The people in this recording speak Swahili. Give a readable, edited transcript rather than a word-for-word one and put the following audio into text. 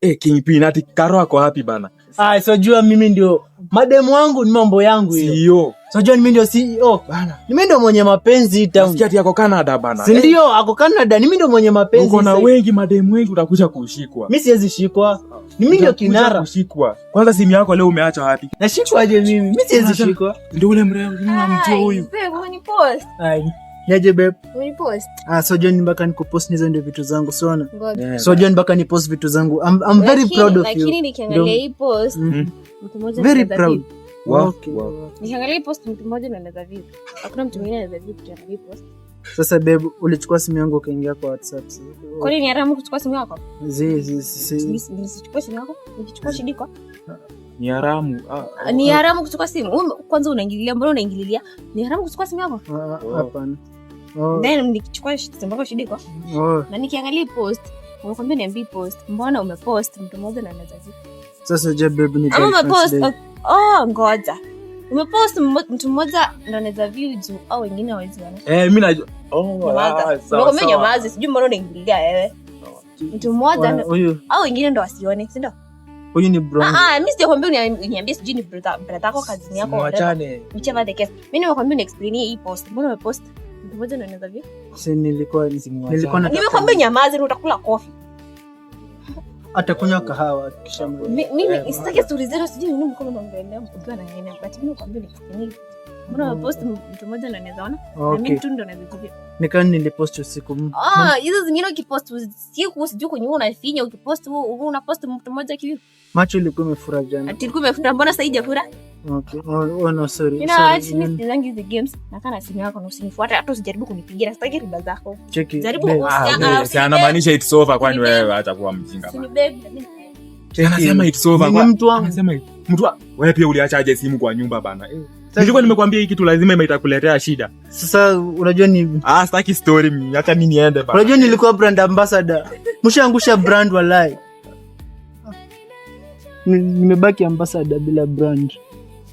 Kingpin ati Karo ako happy bana. Sijua mimi ndio mademu wangu ni mambo yangu hiyo. CEO. Sijua mimi ndio CEO bana. Mimi ndio mwenye mapenzi tamu. Nasikia ati ako Canada bana. Si ndio ako Canada, mimi ndio mwenye mapenzi. Uko na wengi mademu wengi utakuja kushikwa. Mimi siwezi shikwa. Mimi ndio kinara kushikwa. Kwanza simu yako leo umeacha wapi? Nashikwaje mimi? Mimi siwezi shikwa. Ndio ule mrembo mtu huyu. Babe, unipost. Yaje babe. Unipost. Sijua mpaka nikupost hizo ndio vitu zangu siona. Yeah, sijua mpaka nipost vitu zangu. I'm very proud of you. Lakini nikiangalia hii post, mtu mmoja very proud. Okay. Nikiangalia hii post mtu mmoja anaweza view. Hakuna mtu mwingine anaweza view kutoka hii post. Sasa babe, ulichukua simu yangu ukaingia kwa WhatsApp. Kwa nini haramu kuchukua simu yako? Nisichukue simu yako? Nikichukua shidiko? Ni haramu. Ni haramu kuchukua simu. Kwanza unaingililia, mbona unaingililia? Ni haramu kuchukua simu yako? Hapana. Then nikichukua simu yako shidiko? Na nikiangalia post, unakwambia niambie post. Mbona umepost mtu mmoja na anaweza view? Sasa je babe ni ama umepost ngoja. Umepost mtu mmoja ndo anaweza view juu au wengine hawezi ona. Mimi najua. Sawa. Mimi nyamazi, sijui mbona unaingilia wewe. Mtu mmoja au wengine ndo wasione, si ndio? Huyu ni bro. Mimi sijakwambia uniambie sijui ni brother yako kazini yako. Mwachane. Whichever the case. Mimi nimekwambia ni explain hii post. Mbona umepost mtu mmoja ndo anaweza view? Si nilikuwa na nimekwambia nyamazi, utakula coffee. Atakunywa kahawa kisha mimi sitaki stories zero, sijui nini mkono unaongelea mkujua na yeye, but mimi nakwambia ni explain. Mbona umepost mtu mmoja ndo anaweza ona? Na mimi tu ndo naweza view. Nikani nilipost usiku. Hizo zingine ukipost siku sijui kwenye unafinya, ukipost unapost mtu mmoja kivi. Macho ilikuwa imefura jana. Ati ilikuwa imefura, mbona sasa haijafura? Okay. No sorry. Mimi zangi hizo games na kana simu yako na usinifuate, hata usijaribu kunipigia, sitaki riba zako. Cheki. Jaribu si anamaanisha it's over, kwani wewe atakuwa mjinga bana. Anasema it's over kwa mtu wangu. Anasema mtu wewe pia uliachaje simu kwa nyumba bana? Nilikuwa nimekwambia hii kitu lazima itakuletea shida. Sasa unajua ni sitaki story, hata mimi niende bana. Unajua nilikuwa brand ambassador. Mshaangusha brand walai. Nimebaki ambassador bila brand.